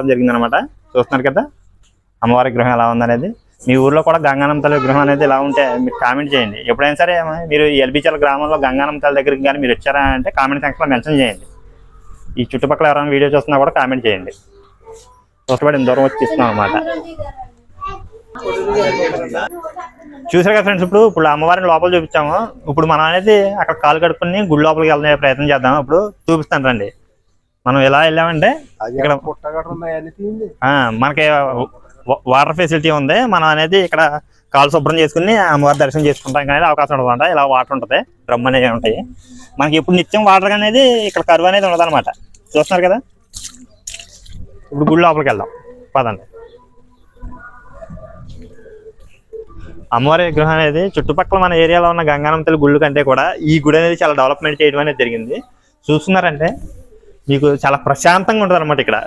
జరిగిందనమాట. చూస్తున్నారు కదా అమ్మవారి విగ్రహం ఎలా ఉందనేది. మీ ఊర్లో కూడా గంగానమ్మ తల్లి విగ్రహం అనేది ఇలా ఉంటే మీరు కామెంట్ చేయండి. ఎప్పుడైనా సరే మీరు ఎల్బిచర్ల గ్రామంలో గంగానమ్మ తల్లి దగ్గరికి కానీ మీరు వచ్చారా అంటే కామెంట్ సెక్షన్లో మెన్షన్ చేయండి. ఈ చుట్టుపక్కల ఎవరైనా వీడియో చూస్తున్నా కూడా కామెంట్ చేయండి. చూస్తబడి దూరం వచ్చి ఇస్తున్నాం అనమాట. చూసారు కదా ఫ్రెండ్స్, ఇప్పుడు అమ్మవారిని లోపల చూపించాము. ఇప్పుడు మనం అనేది అక్కడ కాలు కడుక్కుని గుడి లోపలికి వెళ్ళే ప్రయత్నం చేద్దాం. ఇప్పుడు చూపిస్తాను రండి. మనం ఎలా వెళ్ళామంటే ఇక్కడ మనకి వాటర్ ఫెసిలిటీ ఉంది. మనం అనేది ఇక్కడ కాలు శుభ్రం చేసుకుని అమ్మవారి దర్శనం చేసుకుంటాం. కానీ అవకాశం ఉండదు అనమాట. ఇలా వాటర్ ఉంటుంది, డ్రమ్ అనేవి ఉంటాయి. మనకి ఇప్పుడు నిత్యం వాటర్ అనేది ఇక్కడ కరువు అనేది ఉండదు అనమాట. చూస్తున్నారు కదా. ఇప్పుడు గుడి లోపలికి వెళ్దాం పదండి. అమ్మవారి విగ్రహం అనేది చుట్టుపక్కల మన ఏరియాలో ఉన్న గంగానమ్మ తల్లి గుళ్ళు కంటే కూడా ఈ గుడి అనేది చాలా డెవలప్మెంట్ చేయడం అనేది జరిగింది. చూస్తున్నారంటే మీకు చాలా ప్రశాంతంగా ఉంటుంది అనమాట ఇక్కడ.